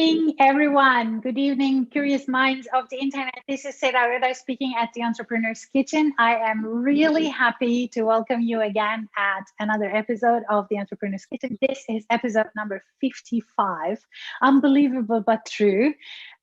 evening, everyone. Good evening, curious minds of the internet. This is Seda Reda speaking at the Entrepreneur's Kitchen. I am really happy to welcome you again at another episode of the Entrepreneur's Kitchen. This is episode number 55. Unbelievable, but true.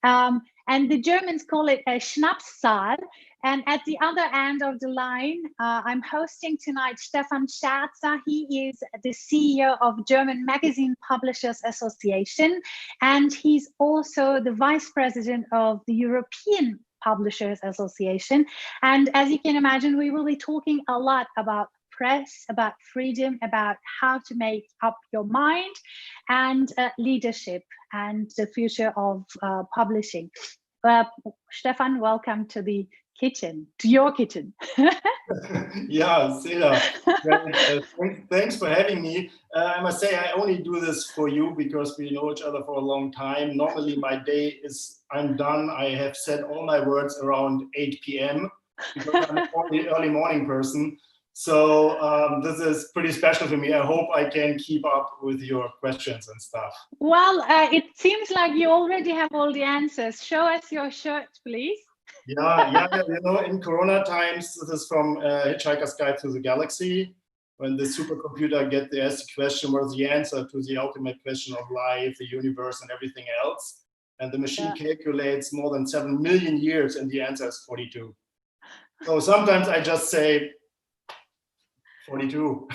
And the Germans call it a Schnapszahl. And at the other end of the line, I'm hosting tonight Stephan Scherzer. He is the CEO of German Magazine Publishers Association, and he's also the vice president of the European Publishers Association. And as you can imagine, we will be talking a lot about press, about freedom, about how to make up your mind, and leadership and the future of publishing. Stefan, welcome to the kitchen, to your kitchen. Yeah, Seda, thanks for having me. I must say I only do this for you because we know each other for a long time. Normally my day is, I'm done. I have said all my words around 8 p.m. because I'm an early morning person. So this is pretty special for me. I hope I can keep up with your questions and stuff. Well, it seems like you already have all the answers. Show us your shirt, please. Yeah, you know, in Corona times, this is from Hitchhiker's Guide to the Galaxy. When the supercomputer gets to ask the question, what is the answer to the ultimate question of life, the universe, and everything else? And the machine calculates more than 7 million years, and the answer is 42. So sometimes I just say 42.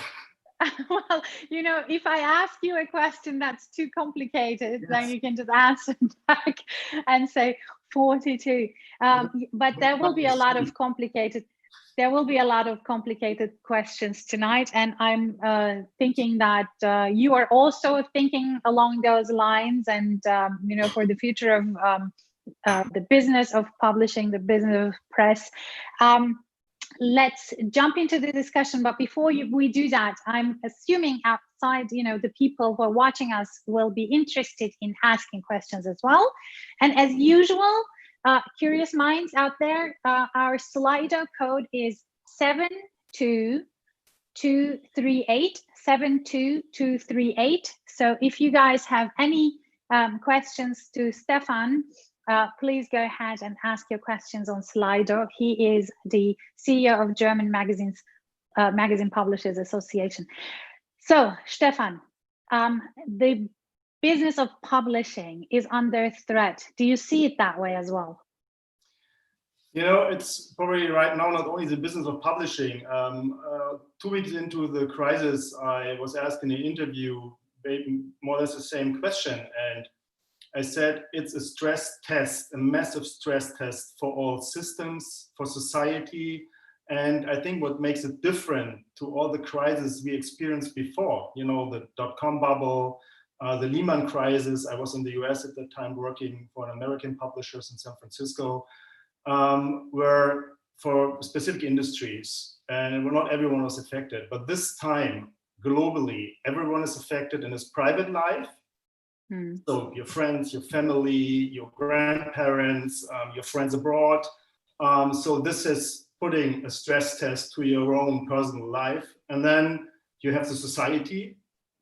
Well, you know, if I ask you a question that's too complicated, then you can just answer back and say 42. But there will be a lot of complicated. There will be a lot of complicated questions tonight, and I'm thinking that you are also thinking along those lines, and you know, for the future of the business of publishing, the business of press. Let's jump into the discussion, but before we do that, I'm assuming outside, you know, the people who are watching us will be interested in asking questions as well. And as usual, curious minds out there, our Slido code is 72238, 72238. So if you guys have any questions to Stefan, please go ahead and ask your questions on Slido. He is the CEO of German Magazine Publishers Association. So, Stefan, the business of publishing is under threat. Do you see it that way as well? You know, it's probably right now not only the business of publishing. 2 weeks into the crisis, I was asked in an interview more or less the same question, and I said it's a stress test, a massive stress test for all systems, for society. And I think what makes it different to all the crises we experienced before, you know, the dot-com bubble, the Lehman crisis. I was in the US at that time working for an American publishers in San Francisco, were for specific industries, and not everyone was affected. But this time, globally, everyone is affected in his private life. So your friends, your family, your grandparents, your friends abroad. So this is putting a stress test to your own personal life. And then you have the society,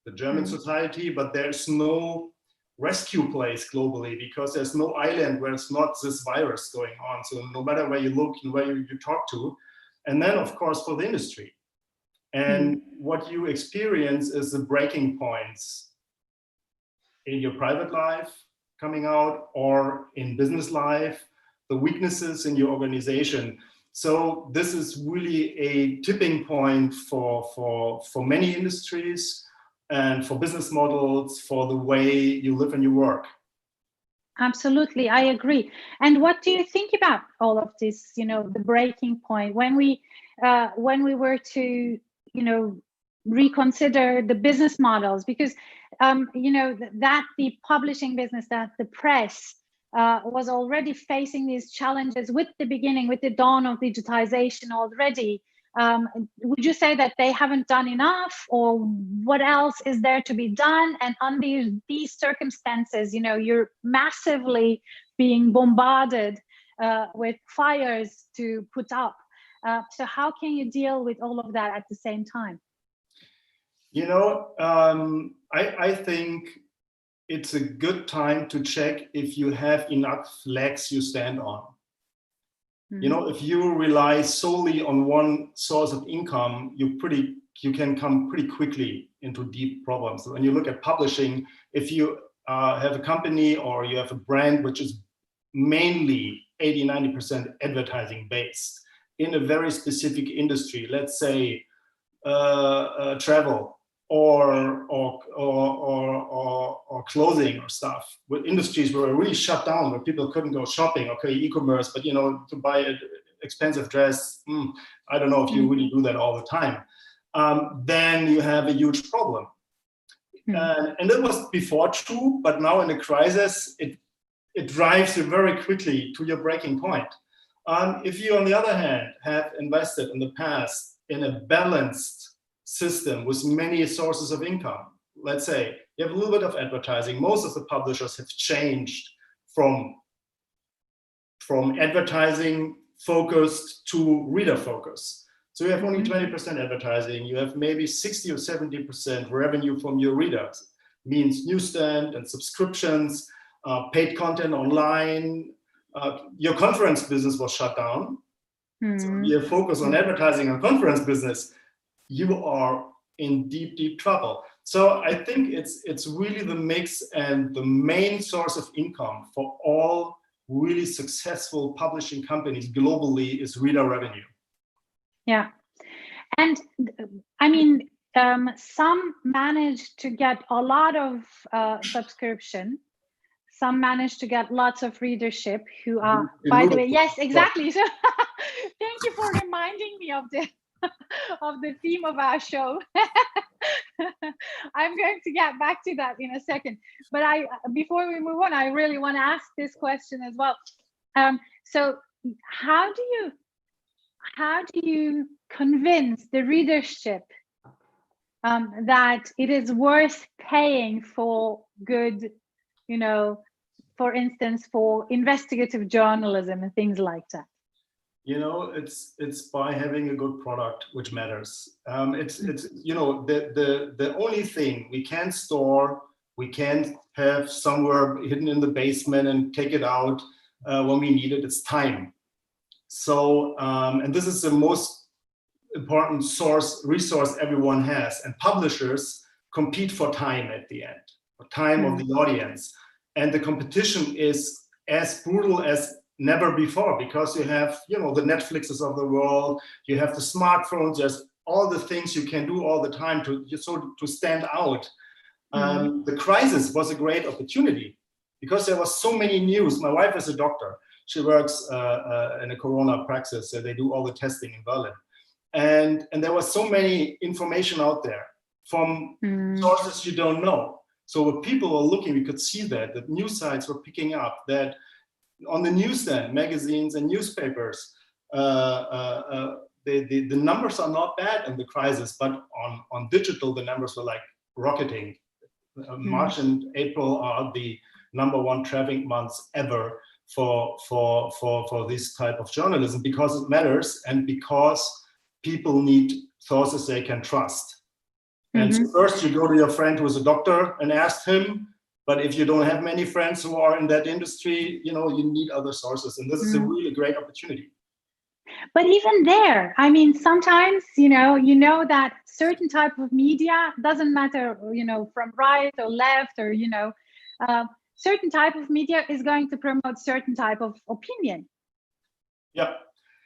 the German society, but there's no rescue place globally because there's no island where it's not this virus going on. So no matter where you look and where you talk to. And then, of course, for the industry. And what you experience is the breaking points in your private life coming out, or in business life, the weaknesses in your organization. So this is really a tipping point for many industries and for business models, for the way you live and you work. Absolutely, I agree. And what do you think about all of this, you know, the breaking point, when we were to, you know, reconsider the business models, because you know, that the publishing business, that the press was already facing these challenges with the beginning, with the dawn of digitization already. Would you say that they haven't done enough, or what else is there to be done? And under these circumstances, you know, you're massively being bombarded with fires to put up. So how can you deal with all of that at the same time? You know, I think it's a good time to check if you have enough legs you stand on. You know, if you rely solely on one source of income, you can come pretty quickly into deep problems. So when you look at publishing, if you have a company or you have a brand which is mainly 80-90% advertising based in a very specific industry, let's say travel or clothing or stuff, with industries were really shut down, where people couldn't go shopping, okay, e-commerce, but you know, to buy an expensive dress, I don't know if you really do that all the time, then you have a huge problem. And that was before true, but now in the crisis, it drives you very quickly to your breaking point. If you, on the other hand, have invested in the past in a balanced system with many sources of income, let's say you have a little bit of advertising. Most of the publishers have changed from advertising focused to reader focus. So you have only 20% advertising, you have maybe 60 or 70% revenue from your readers, means newsstand and subscriptions, paid content online. Your conference business was shut down. So you focus on advertising and conference business, you are in deep, deep trouble. So I think it's really the mix, and the main source of income for all really successful publishing companies globally is reader revenue. Yeah. And I mean, some managed to get a lot of subscription. Some managed to get lots of readership who are, by the way, yes, exactly. So thank you for reminding me of the theme of our show. I'm going to get back to that in a second. But before we move on, I really want to ask this question as well. So how do you convince the readership that it is worth paying for good, you know, for instance, for investigative journalism and things like that? You know, it's by having a good product which matters. It's you know, the only thing we can store, we can't have somewhere hidden in the basement and take it out when we need it. It's time. So and this is the most important resource everyone has, and publishers compete for time at the end, for time of the audience, and the competition is as brutal as never before, because you have, you know, the Netflixes of the world, you have the smartphones, there's all the things you can do all the time to stand out. The crisis was a great opportunity because there was so many news. My wife is a doctor. She works in a corona praxis, so they do all the testing in Berlin. And there was so many information out there from sources you don't know. So when people were looking, we could see that news sites were picking up that on the newsstand, magazines and newspapers, the numbers are not bad in the crisis, but on digital, the numbers were like rocketing. March and April are the #1 traffic months ever for this type of journalism, because it matters and because people need sources they can trust. And so first you go to your friend who is a doctor and ask him, but if you don't have many friends who are in that industry, you know, you need other sources, and this is a really great opportunity. But even there, I mean, sometimes, you know that certain type of media doesn't matter, you know, from right or left or, you know, certain type of media is going to promote certain type of opinion.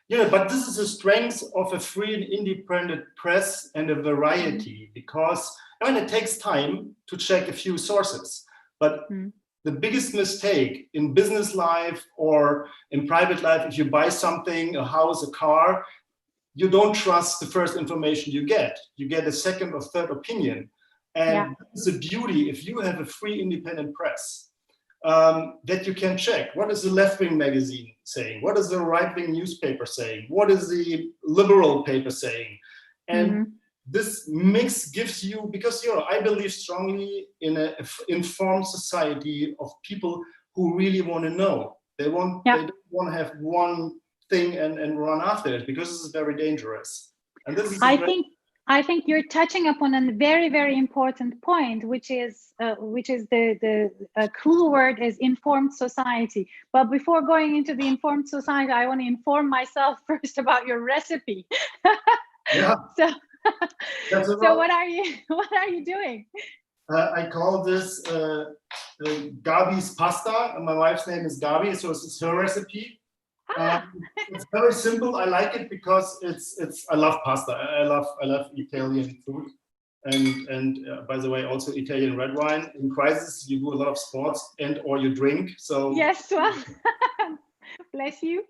Yeah, but this is the strength of a free and independent press and a variety, because I mean, it takes time to check a few sources, but the biggest mistake in business life or in private life, if you buy something, a house, a car, you don't trust the first information you get. You get a second or third opinion. And it's a beauty if you have a free independent press that you can check. What is the left-wing magazine saying? What is the right-wing newspaper saying? What is the liberal paper saying? And this mix gives you, because, you know, I believe strongly in an informed society of people who really want to know. They don't want to have one thing and run after it, because this is very dangerous. And this is I think you're touching upon a very, very important point, which is the clue word is informed society. But before going into the informed society, I want to inform myself first about your recipe. Yeah. So what are you doing? I call this Gabi's pasta. My wife's name is Gabi, so it's her recipe. It's very simple. I like it because I love pasta. I love Italian food, and by the way, also Italian red wine. In crisis, you do a lot of sports or you drink. So yes, well, bless you.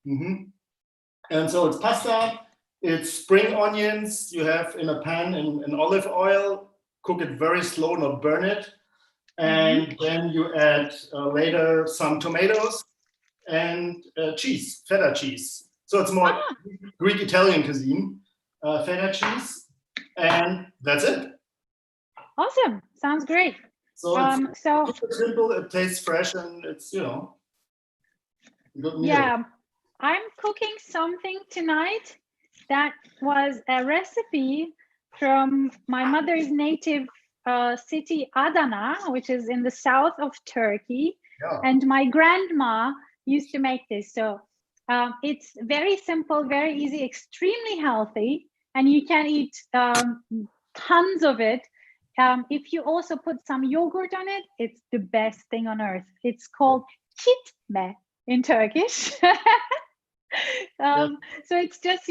And so it's pasta. It's spring onions. You have in a pan in olive oil. Cook it very slow, not burn it, and then you add later some tomatoes and cheese, feta cheese. So it's more Greek Italian cuisine, feta cheese, and that's it. Awesome, sounds great. So it's super simple. It tastes fresh, and it's good meal. Yeah, I'm cooking something tonight that was a recipe from my mother's native city, Adana, which is in the south of Turkey. Yeah. And my grandma used to make this. So it's very simple, very easy, extremely healthy, and you can eat tons of it. If you also put some yogurt on it, it's the best thing on earth. It's called çitme in Turkish. So it's just,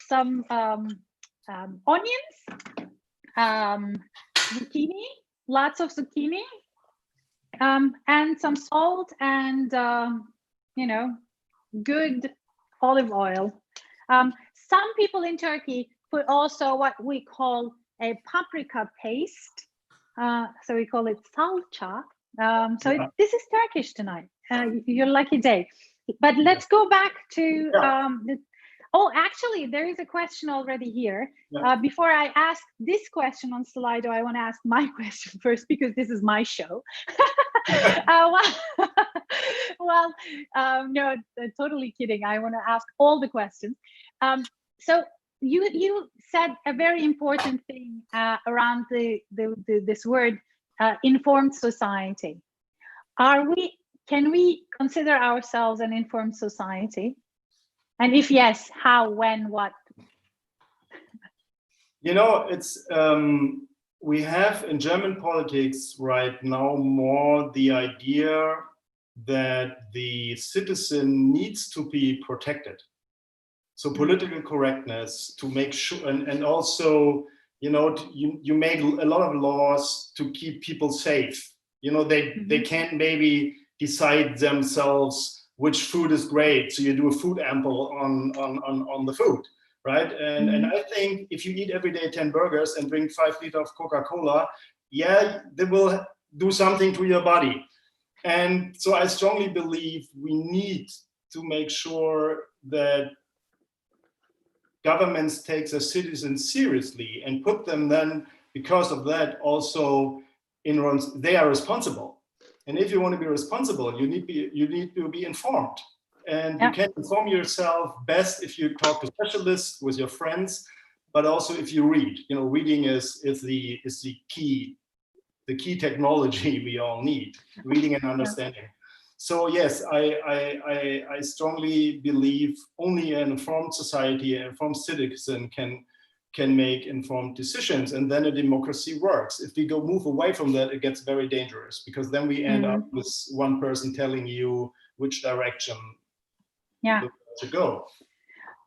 some onions, zucchini, lots of zucchini, and some salt and, good olive oil. Some people in Turkey put also what we call a paprika paste. So we call it salça. This is Turkish tonight. Your lucky day. But let's go back to actually, there is a question already here. Before I ask this question on Slido, I want to ask my question first because this is my show. No, totally kidding. I want to ask all the questions. So you said a very important thing around this word, informed society. Can we consider ourselves an informed society? And if yes, how, when, what? It's we have in German politics right now more the idea that the citizen needs to be protected. So political correctness to make sure, and also, you make a lot of laws to keep people safe. They can't maybe decide themselves which food is great, so you do a food ample on the food, right? And I think if you eat every day 10 burgers and drink 5 liters of Coca-Cola, they will do something to your body. And so I strongly believe we need to make sure that governments take their citizens seriously and put them then, because of that, also they are responsible. And if you want to be responsible, you need to be informed. And you can inform yourself best if you talk to specialists, with your friends, but also if you read. Reading is the key technology we all need, reading and understanding. So yes, I strongly believe only an informed society, an informed citizen can make informed decisions, and then a democracy works. If we move away from that, it gets very dangerous, because then we end up with one person telling you which direction to go.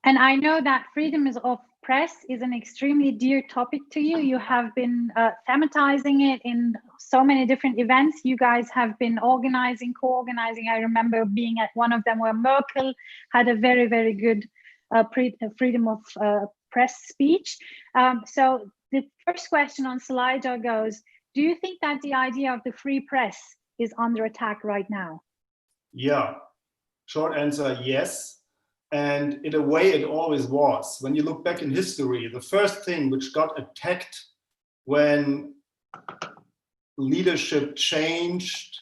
And I know that freedom of press is an extremely dear topic to you. You have been thematizing it in so many different events. You guys have been co-organizing. I remember being at one of them where Merkel had a very, very good freedom of press speech. So the first question on Slido goes, do you think that the idea of the free press is under attack right now? Yeah, short answer, yes. And in a way, it always was. When you look back in history, the first thing which got attacked when leadership changed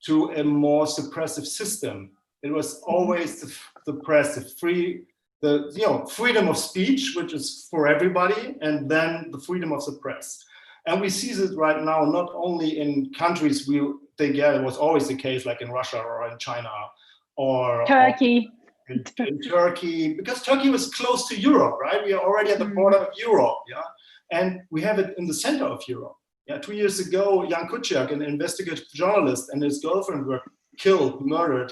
to a more suppressive system, it was always the press, the free the freedom of speech, which is for everybody, and then the freedom of the press. And we see this right now, not only in countries it was always the case, like in Russia or in China or Turkey. In Turkey, because Turkey was close to Europe, right? We are already at the border of Europe, yeah? And we have it in the center of Europe. Yeah, 2 years ago, Jan Kuciak, an investigative journalist, and his girlfriend were killed, murdered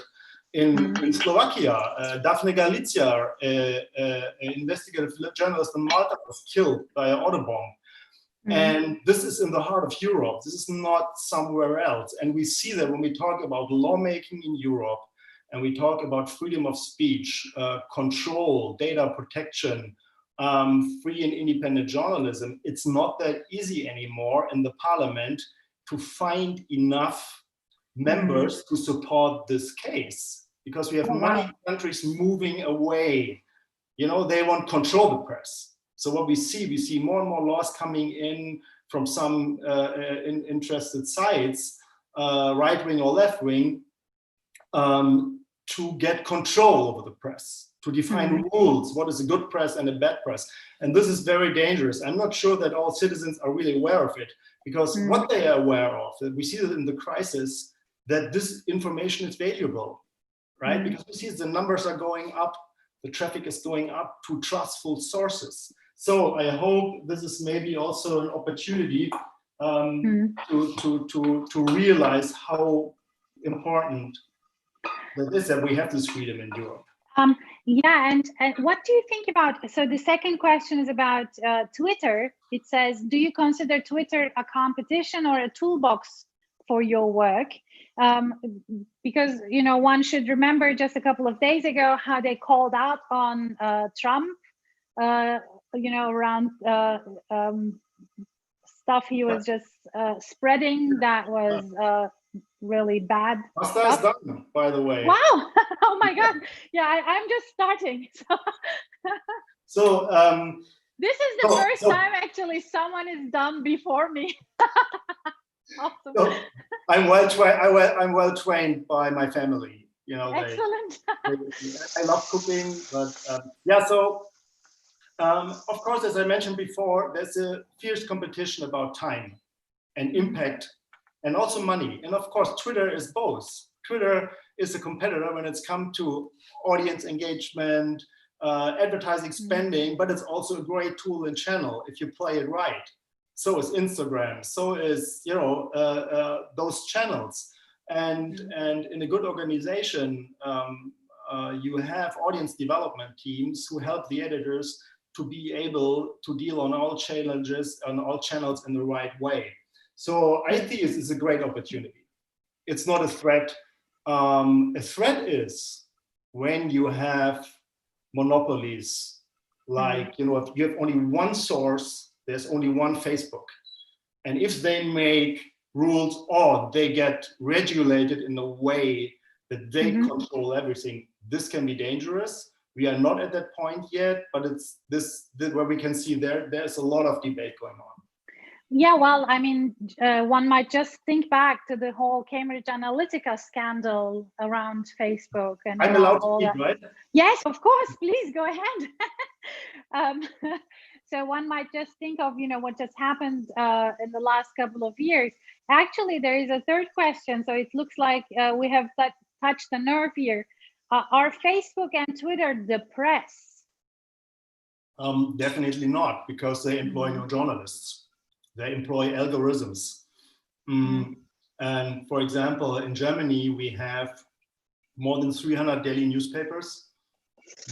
in Slovakia. Daphne Galizia, an investigative journalist in Malta, was killed by an autobomb. And this is in the heart of Europe. This is not somewhere else. And we see that when we talk about lawmaking in Europe, and we talk about freedom of speech, control, data protection, free and independent journalism, it's not that easy anymore in the parliament to find enough members to support this case, because we have many countries moving away. You know, they want to control the press. So what we see more and more laws coming in from some interested sides, right-wing or left-wing, to get control over the press, to define rules, what is a good press and a bad press. And this is very dangerous. I'm not sure that all citizens are really aware of it, because what they are aware of, that we see that in the crisis, that this information is valuable, right? Because we see the numbers are going up, the traffic is going up to trustful sources. So I hope this is maybe also an opportunity to realize how important that is, that we have this freedom in Europe. Yeah, and what do you think about, so the second question is about Twitter. It says, do you consider Twitter a competition or a toolbox for your work? Because, you know, one should remember just a couple of days ago how they called out on Trump, you know, around stuff he was just spreading that was really bad. Pasta is done, by the way. Wow! Oh my God! Yeah, I'm just starting. So this is the first time actually someone is done before me. Awesome. So I'm well trained by my family. You know, excellent. I love cooking, but yeah. So of course, as I mentioned before, there's a fierce competition about time and impact, and also money. And of course, Twitter is both. Twitter is a competitor when it's come to audience engagement, advertising spending, but it's also a great tool and channel if you play it right. So is Instagram, so is, you know, those channels. And in a good organization, you have audience development teams who help the editors to be able to deal on all challenges, on all channels in the right way. So I think this is a great opportunity. It's not a threat. A threat is when you have monopolies, like, you know, if you have only one source, there's only one Facebook. And if they make rules or they get regulated in a way that they control everything, this can be dangerous. We are not at that point yet, but it's this where we can see there's a lot of debate going on. Yeah, well, I mean, one might just think back to the whole Cambridge Analytica scandal around Facebook. And I'm allowed to speak, right? Yes, of course, please go ahead. So one might just think of, you know, what just happened in the last couple of years. Actually, there is a third question. So it looks like we have touched the nerve here. Are Facebook and Twitter the press? Definitely not, because they employ no journalists. They employ algorithms. And for example, in Germany, we have more than 300 daily newspapers,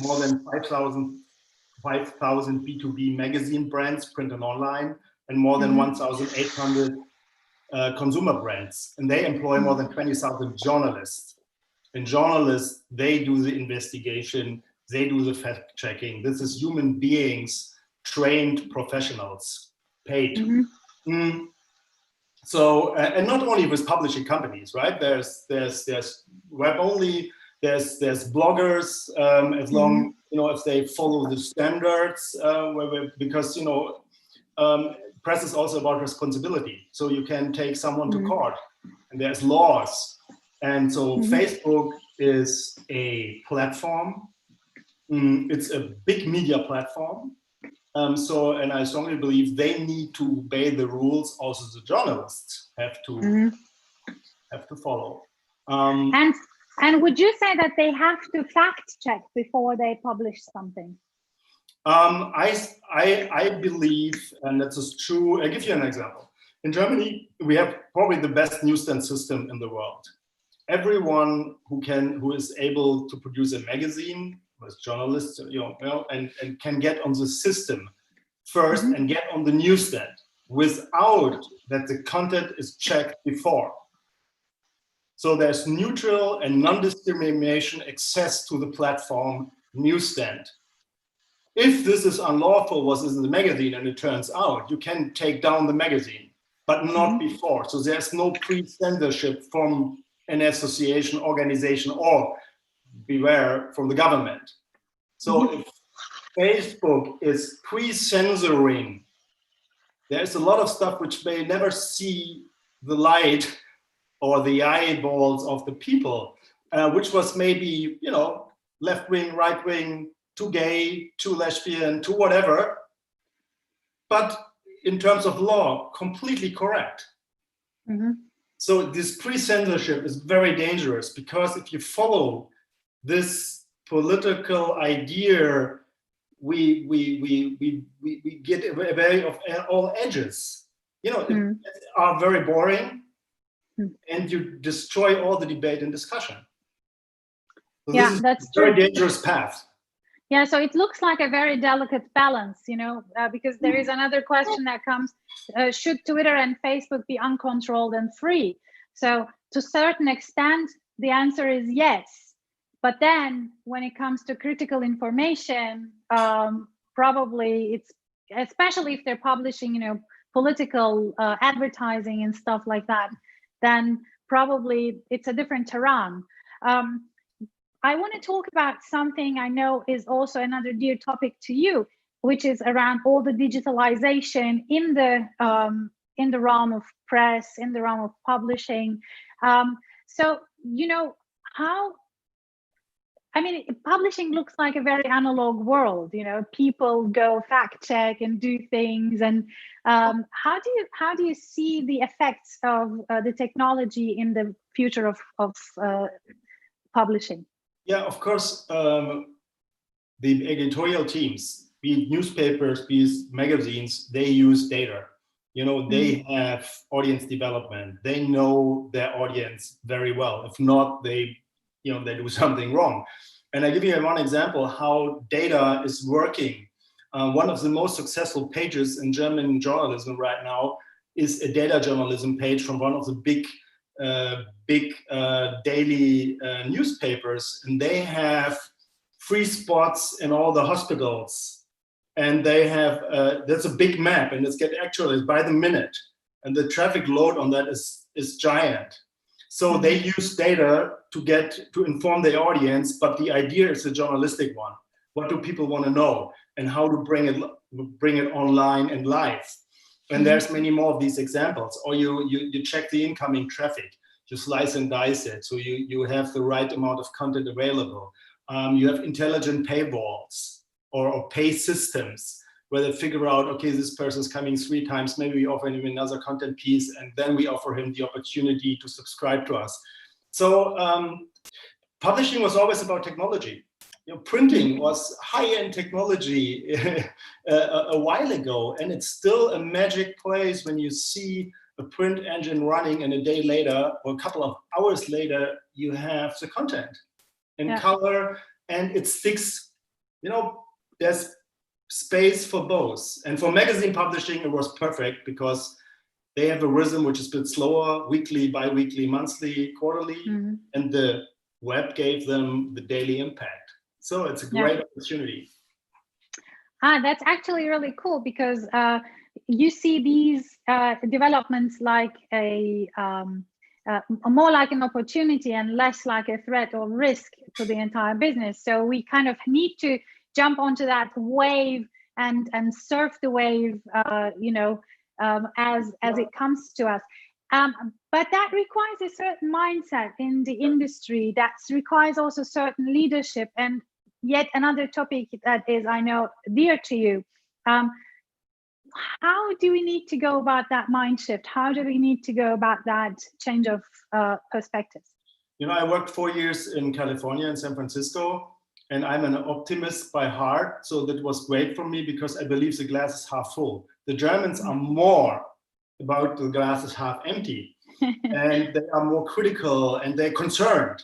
more than 5,000 B2B magazine brands, print and online, and more than 1,800 consumer brands. And they employ more than 20,000 journalists. And journalists, they do the investigation, they do the fact checking. This is human beings, trained professionals, paid. So, and not only with publishing companies, right? There's web only, there's bloggers, as long, you know, if they follow the standards, because, you know, press is also about responsibility. So you can take someone to court, and there's laws. And so Facebook is a platform It's a big media platform. And I strongly believe they need to obey the rules. Also, the journalists have to follow. And would you say that they have to fact check before they publish something? I believe, and that is true. I'll give you an example. In Germany, we have probably the best newsstand system in the world. Everyone who is able to produce a magazine, as journalists, and can get on the system first and get on the newsstand without that the content is checked before. So there's neutral and non-discrimination access to the platform newsstand. If this is unlawful, what is in the magazine, and it turns out, you can take down the magazine, but not before. So there's no pre-censorship from an association, organization, or beware, from the government. So if Facebook is pre-censoring, there's a lot of stuff which may never see the light or the eyeballs of the people, which was maybe, left-wing, right-wing, too gay, too lesbian, too whatever, but in terms of law, completely correct. So this pre-censorship is very dangerous, because if you follow this political idea, we get away of all edges. Are very boring, and you destroy all the debate and discussion. So yeah, this is that's a very true. dangerous path. Yeah, so it looks like a very delicate balance, because there is another question that comes, should Twitter and Facebook be uncontrolled and free? So to a certain extent, the answer is yes. But then when it comes to critical information, probably it's, especially if they're publishing, political advertising and stuff like that, then probably it's a different terrain. I want to talk about something I know is also another dear topic to you, which is around all the digitalization in the realm of press, in the realm of publishing. So, publishing looks like a very analog world. People go fact check and do things. And how do you see the effects of the technology in the future of publishing? Yeah, of course, the editorial teams, be it newspapers, be it magazines, they use data. They have audience development. They know their audience very well. If not, they do something wrong. And I give you one example how data is working. One of the most successful pages in German journalism right now is a data journalism page from one of the big daily newspapers, and they have free spots in all the hospitals, and they have that's a big map, and it's actually by the minute, and the traffic load on that is giant. So they use data to inform the audience, but the idea is a journalistic one. What do people want to know, and how to bring it online and live? And there's many more of these examples. Or you check the incoming traffic, you slice and dice it, so you have the right amount of content available. You have intelligent paywalls or pay systems where they figure out, okay, this person's coming 3 times, maybe we offer him another content piece, and then we offer him the opportunity to subscribe to us. So publishing was always about technology. Printing was high-end technology a while ago, and it's still a magic place when you see a print engine running, and a day later or a couple of hours later, you have the content in color, and it sticks. There's space for both. And for magazine publishing, it was perfect because they have a rhythm which is a bit slower, weekly, bi-weekly, monthly, quarterly, and the web gave them the daily impact. So it's a great opportunity. That's actually really cool, because you see these developments like more like an opportunity and less like a threat or risk to the entire business. So we kind of need to jump onto that wave and surf the wave, as it comes to us. But that requires a certain mindset in the industry. That requires also certain leadership. And yet another topic that is, I know, dear to you. How do we need to go about that mind shift? How do we need to go about that change of perspectives? I worked 4 years in California, in San Francisco, and I'm an optimist by heart. So that was great for me because I believe the glass is half full. The Germans are more about the glass is half empty, and they are more critical and they're concerned.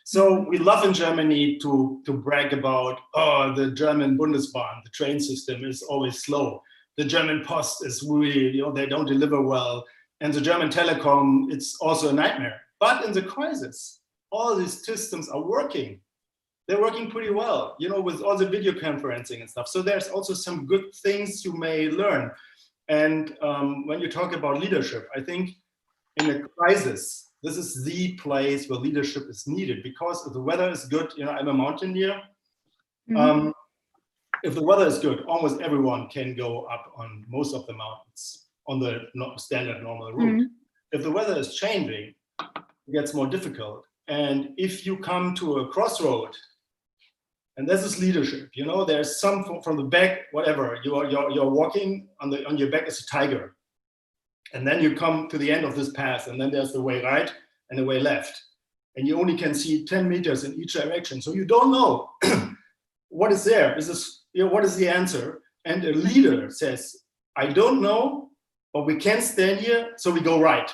So we love in Germany to brag about, oh, the German Bundesbahn, the train system is always slow. The German Post is really, they don't deliver well. And the German telecom, it's also a nightmare. But in the crisis, all these systems are working. They're working pretty well, with all the video conferencing and stuff. So there's also some good things you may learn. And when you talk about leadership, I think in a crisis, this is the place where leadership is needed, because if the weather is good, I'm a mountaineer. If the weather is good, almost everyone can go up on most of the mountains on the standard normal route. If the weather is changing, it gets more difficult. And if you come to a crossroad, and this is leadership, there's some from the back, whatever, you're walking on your back is a tiger. And then you come to the end of this path, and then there's the way right and the way left. And you only can see 10 meters in each direction. So you don't know what is there. What is the answer? And a leader says, I don't know, but we can't stand here, so we go right.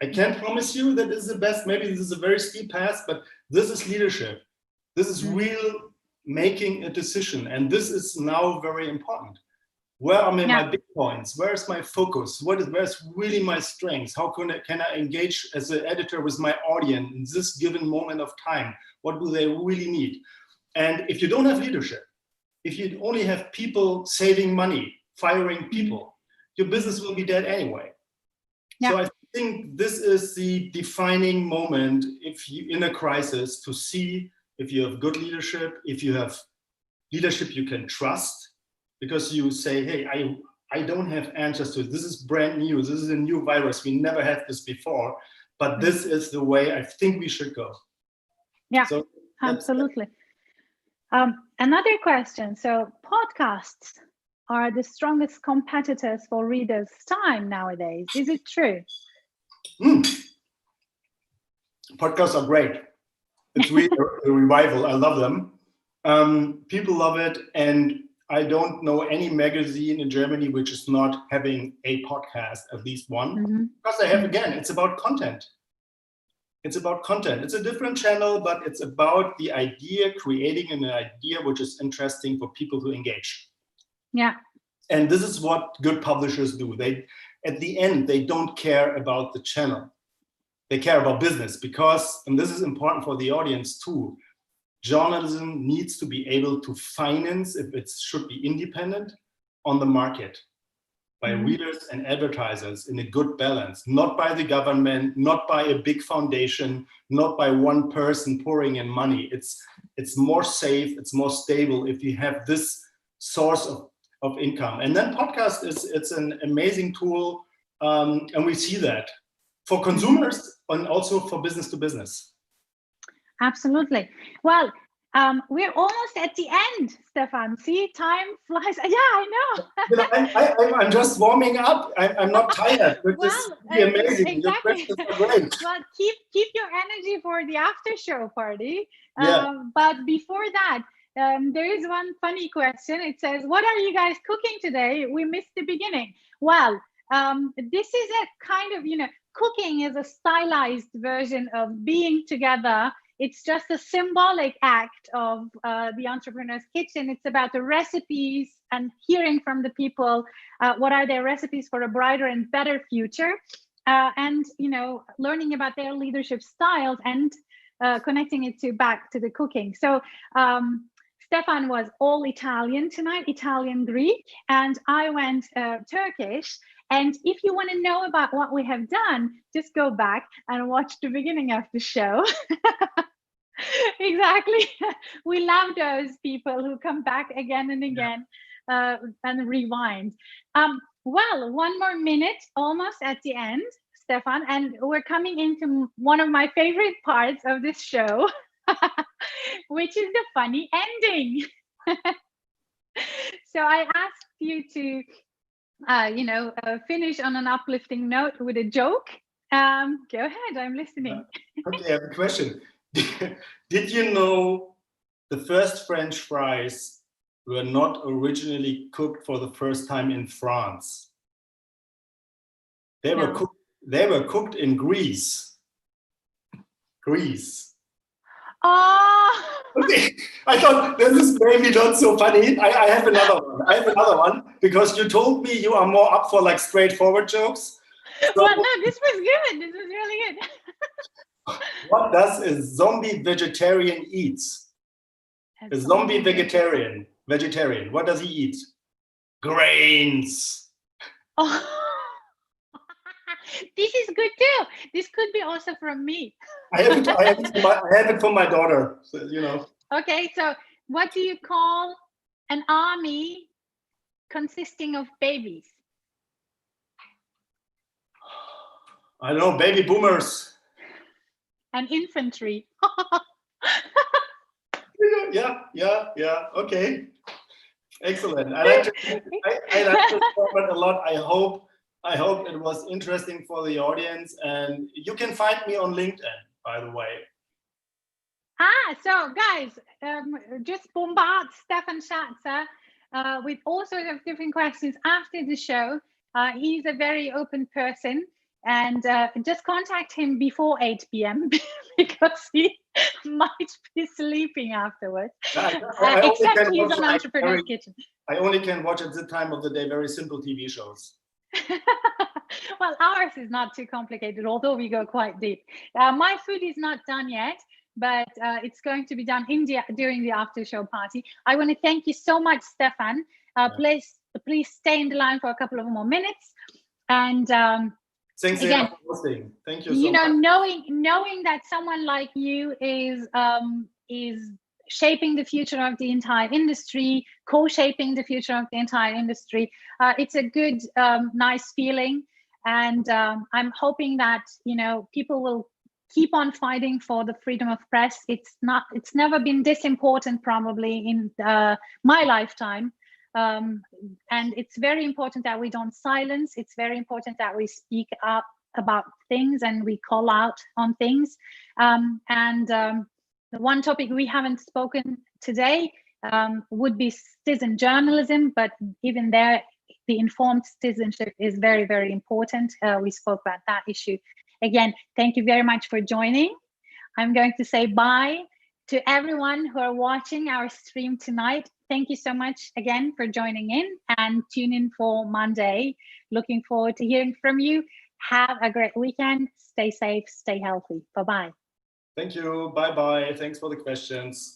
I can't promise you that this is the best. Maybe this is a very steep path, but this is leadership. This is real making a decision. And this is now very important. Where are my big points? Where is my focus? Where's really my strengths? How can I engage as an editor with my audience in this given moment of time? What do they really need? And if you don't have leadership, if you only have people saving money, firing people, your business will be dead anyway. So I think this is the defining moment if you in a crisis to see if you have good leadership, if you have leadership you can trust, because you say, hey, I don't have answers to it. This is brand new. This is a new virus. We never had this before, but this is the way I think we should go. Yeah, so absolutely. Another question. So podcasts are the strongest competitors for readers' time nowadays. Is it true? Podcasts are great. It's really a revival. I love them. People love it. And I don't know any magazine in Germany which is not having a podcast, at least one. Because they have, again, it's about content. It's about content. It's a different channel, but it's about the idea, creating an idea which is interesting for people to engage. Yeah. And this is what good publishers do. At the end, they don't care about the channel. They care about business because, and this is important for the audience too, journalism needs to be able to finance, if it should be independent, on the market by readers and advertisers in a good balance, not by the government, not by a big foundation, not by one person pouring in money. It's more safe, it's more stable if you have this source of income. And then podcast it's an amazing tool, and we see that for consumers and also for business to business. Absolutely. Well, we're almost at the end, Stefan. See, time flies. Yeah, I know. I'm just warming up. I'm not tired. This is really amazing. Exactly. Your questions are great. Well, keep your energy for the after show party. But before that, there is one funny question. It says, "What are you guys cooking today?" We missed the beginning. Well, this is a kind of, cooking is a stylized version of being together. It's just a symbolic act of the Entrepreneur's Kitchen. It's about the recipes and hearing from the people what are their recipes for a brighter and better future, and learning about their leadership styles and connecting it back to the cooking. So Stefan was all Italian tonight, Italian Greek, and I went Turkish. And if you want to know about what we have done, just go back and watch the beginning of the show. Exactly. We love those people who come back again and again and rewind. Well, one more minute, almost at the end, Stefan, and we're coming into one of my favorite parts of this show. which is the funny ending. So I asked you to, finish on an uplifting note with a joke. Go ahead, I'm listening. Okay, I have a question. Did you know the first French fries were not originally cooked for the first time in France? They were cooked in Greece. Greece. Oh. Okay, I thought this is maybe not so funny. I have another one. I have another one because you told me you are more up for like straightforward jokes. So, well, no, this was good. This was really good. What does a zombie vegetarian eat? A zombie vegetarian. What does he eat? Grains. Oh. This is good too. This could be also from me. I have it from my daughter. So, you know. Okay, so what do you call an army consisting of babies? I don't know, baby boomers. An infantry. Yeah. Okay. Excellent. I like this format a lot. I hope it was interesting for the audience. And you can find me on LinkedIn, by the way. So guys, just bombard Stephan Scherzer with all sorts of different questions after the show. He's a very open person, and just contact him before 8 p.m. because he might be sleeping afterwards. Except he's on Entrepreneur's Kitchen. I only can watch at the time of the day very simple TV shows. Well, ours is not too complicated, although we go quite deep. My food is not done yet, but it's going to be done during the after show party. I want to thank you so much, Stefan. Please stay in the line for a couple of more minutes. And thanks again for hosting. Thank you so much. Knowing that someone like you is shaping the future of the entire industry, co-shaping the future of the entire industry, it's a good, nice feeling. And I'm hoping that people will keep on fighting for the freedom of press. It's never been this important probably in my lifetime. And it's very important that we don't silence. It's very important that we speak up about things and we call out on things. The one topic we haven't spoken today would be citizen journalism, but even there, the informed citizenship is very, very important. We spoke about that issue. Again, thank you very much for joining. I'm going to say bye to everyone who are watching our stream tonight. Thank you so much again for joining in, and tune in for Monday. Looking forward to hearing from you. Have a great weekend. Stay safe, stay healthy. Bye-bye. Thank you. Bye-bye. Thanks for the questions.